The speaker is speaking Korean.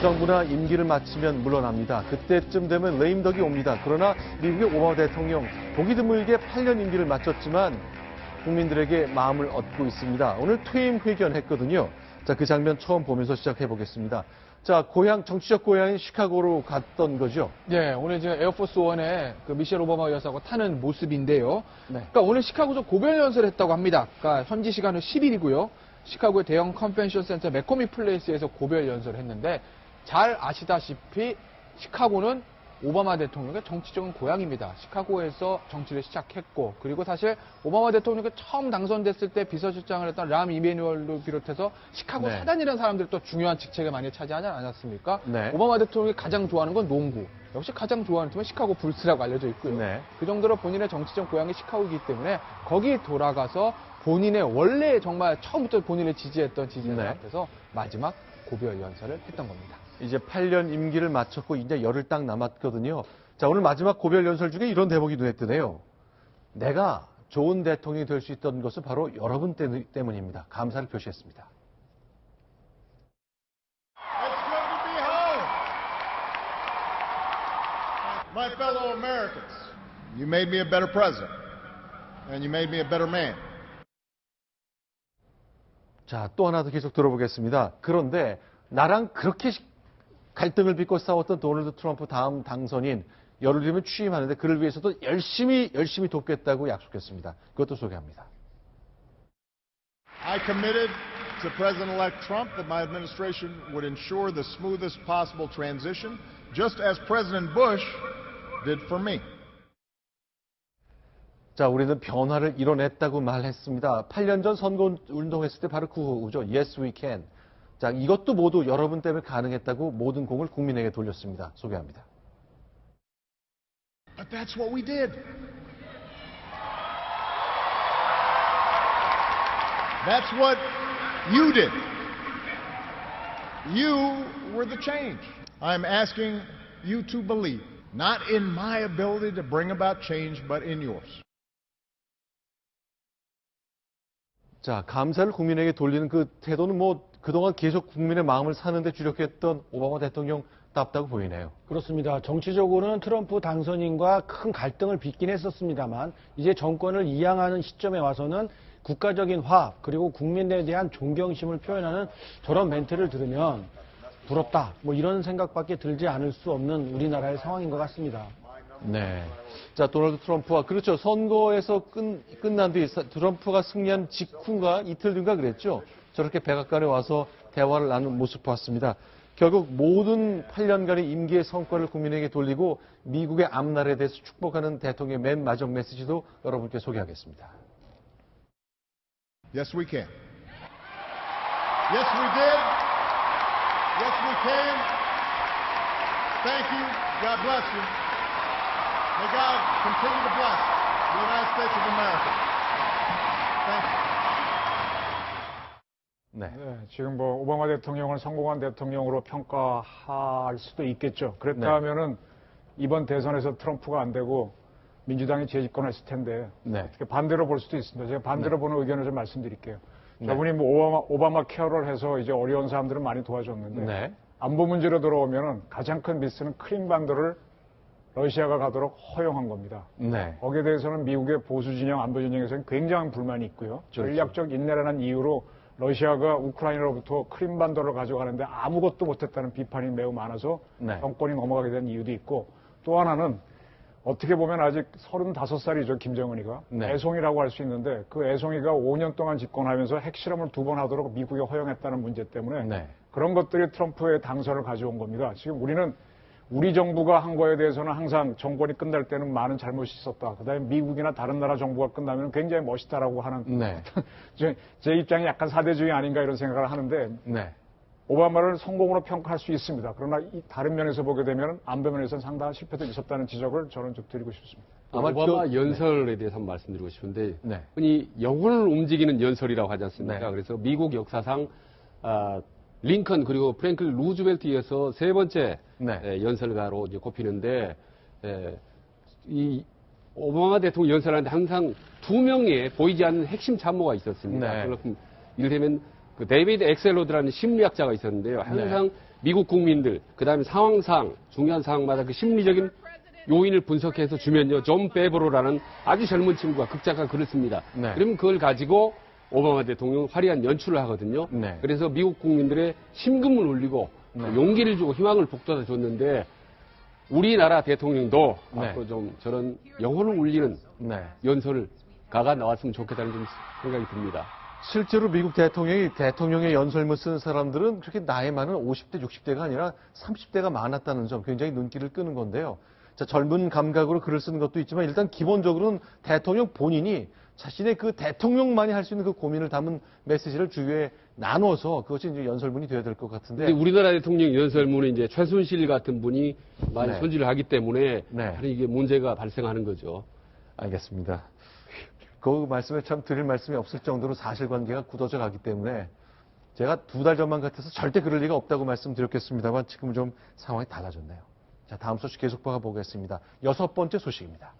정부나 임기를 마치면 물러납니다. 그때쯤 되면 레임덕이 옵니다. 그러나 미국의 오바마 대통령 보기 드물게 8년 임기를 마쳤지만 국민들에게 마음을 얻고 있습니다. 오늘 퇴임 회견했거든요. 자, 그 장면 처음 보면서 시작해 보겠습니다. 자, 정치적 고향인 시카고로 갔던 거죠? 네, 오늘 지금 에어포스 원에 그 미셸 오바마 여사하고 타는 모습인데요. 네. 그러니까 오늘 시카고에서 고별 연설을 했다고 합니다. 그러니까 현지 시간은 10일이고요. 시카고의 대형 컨벤션 센터 맥코미 플레이스에서 고별 연설을 했는데 잘 아시다시피 시카고는 오바마 대통령의 정치적인 고향입니다. 시카고에서 정치를 시작했고, 그리고 사실 오바마 대통령이 처음 당선됐을 때 비서실장을 했던 람 이메뉴얼을 비롯해서 시카고 네. 사단이라는 사람들이 또 중요한 직책을 많이 차지하지 않았습니까? 네. 오바마 대통령이 가장 좋아하는 건 농구. 역시 가장 좋아하는 팀은 시카고 불스라고 알려져 있고요. 네. 그 정도로 본인의 정치적 고향이 시카고이기 때문에 거기 돌아가서 본인의 원래 정말 처음부터 본인을 지지했던 지지자들 네. 앞에서 마지막 고별 연설을 했던 겁니다. 이제 8년 임기를 마쳤고 이제 열흘 딱 남았거든요. 자, 오늘 마지막 고별 연설 중에 이런 대목이 눈에 뜨네요. 내가 좋은 대통령이 될 수 있던 것은 바로 여러분 때문입니다. 감사를 표시했습니다. It's good to be home. My fellow Americans, you made me a better president, and you made me a better man. 자, 또 하나 더 계속 들어보겠습니다. 그런데 나랑 그렇게 갈등을 빚고 싸웠던 도널드 트럼프 다음 당선인 열흘 뒤면 취임하는데 그를 위해서도 열심히 돕겠다고 약속했습니다. 그것도 소개합니다. I committed to President-elect Trump that my administration would ensure the smoothest possible transition, just as President Bush did for me. 자, 우리는 변화를 이뤄냈다고 말했습니다. 8년 전 선거 운동했을 때 바로 그 후죠. Yes, we can. 자, 이것도 모두 여러분 때문에 가능했다고 모든 공을 국민에게 돌렸습니다. 소개합니다. But that's what we did. That's what you did. You were the change. I'm asking you to believe, not in my ability to bring about change, but in yours. 자, 감사를 국민에게 돌리는 그 태도는 그동안 계속 국민의 마음을 사는데 주력했던 오바마 대통령답다고 보이네요. 그렇습니다. 정치적으로는 트럼프 당선인과 큰 갈등을 빚긴 했었습니다만 이제 정권을 이양하는 시점에 와서는 국가적인 화합 그리고 국민에 대한 존경심을 표현하는 저런 멘트를 들으면 부럽다 이런 생각밖에 들지 않을 수 없는 우리나라의 상황인 것 같습니다. 네. 자, 도널드 트럼프와 그렇죠. 선거에서 끝난 뒤 트럼프가 승리한 직후인가 이틀 뒤인가 그랬죠. 저렇게 백악관에 와서 대화를 나눈 모습 봤습니다. 결국 모든 8년간의 임기의 성과를 국민에게 돌리고 미국의 앞날에 대해서 축복하는 대통령의 맨 마지막 메시지도 여러분께 소개하겠습니다. Yes, we can. Yes, we did. Yes, we can. Thank you. God bless you. May God continue to bless the United States of America. Thank you. 네. 네, 지금 오바마 대통령을 성공한 대통령으로 평가할 수도 있겠죠. 그랬다면은 이번 대선에서 트럼프가 안 되고 민주당이 재집권했을 텐데 어떻게 반대로 볼 수도 있습니다. 제가 반대로 보는 의견을 좀 말씀드릴게요. 저분이 오바마 케어를 해서 이제 어려운 사람들은 많이 도와줬는데 안보 문제로 들어오면은 가장 큰 미스는 크림 반도를 러시아가 가도록 허용한 겁니다. 거기에 대해서는 미국의 보수 진영, 안보 진영에서는 굉장한 불만이 있고요. 전략적 인내라는 이유로 러시아가 우크라이나로부터 크림반도를 가져가는데 아무것도 못했다는 비판이 매우 많아서 정권이 넘어가게 된 이유도 있고 또 하나는 어떻게 보면 아직 35살이죠, 김정은이가. 애송이라고 할 수 있는데 그 애송이가 5년 동안 집권하면서 핵실험을 2번 하도록 미국이 허용했다는 문제 때문에 그런 것들이 트럼프의 당선을 가져온 겁니다. 지금 우리는 우리 정부가 한 거에 대해서는 항상 정권이 끝날 때는 많은 잘못이 있었다. 그다음에 미국이나 다른 나라 정부가 끝나면 굉장히 멋있다라고 하는 제 입장이 약간 사대주의 아닌가 이런 생각을 하는데 오바마를 성공으로 평가할 수 있습니다. 그러나 이 다른 면에서 보게 되면 안보 면에서는 상당한 실패도 있었다는 지적을 저는 좀 드리고 싶습니다. 오바마 연설에 대해서 한번 말씀드리고 싶은데 흔히 영혼을 움직이는 연설이라고 하지 않습니까? 그래서 미국 역사상 링컨 그리고 프랭클 루즈벨트에 이어서 세 번째 연설가로 이제 꼽히는데 이 오바마 대통령 연설하는데 항상 2명의 보이지 않는 핵심 참모가 있었습니다. 이를테면 그 데이비드 엑셀로드라는 심리학자가 있었는데요. 항상 미국 국민들, 그 다음에 상황상, 중요한 상황마다 그 심리적인 요인을 분석해서 주면요. 존 페브로라는 아주 젊은 친구가 극작가 글을 씁니다. 네. 그러면 그걸 가지고 오바마 대통령은 화려한 연출을 하거든요. 네. 그래서 미국 국민들의 심금을 울리고 용기를 주고 희망을 북돋아 줬는데 우리나라 대통령도 네. 앞으로 좀 저런 영혼을 울리는 네. 연설을 가가 나왔으면 좋겠다는 좀 생각이 듭니다. 실제로 미국 대통령이 대통령의 연설문 쓰는 사람들은 그렇게 나이 많은 50대, 60대가 아니라 30대가 많았다는 점 굉장히 눈길을 끄는 건데요. 자, 젊은 감각으로 글을 쓰는 것도 있지만 일단 기본적으로는 대통령 본인이 자신의 그 대통령만이 할 수 있는 그 고민을 담은 메시지를 주위에 나눠서 그것이 이제 연설문이 되어야 될 것 같은데. 근데 우리나라 대통령 연설문은 이제 최순실 같은 분이 많이 네. 손질을 하기 때문에 네. 이게 문제가 발생하는 거죠. 알겠습니다. 그 말씀에 참 드릴 말씀이 없을 정도로 사실관계가 굳어져 가기 때문에 제가 2달 전만 같아서 절대 그럴 리가 없다고 말씀드렸겠습니다만 지금은 좀 상황이 달라졌네요. 자, 다음 소식 계속 보겠습니다. 6번째 소식입니다.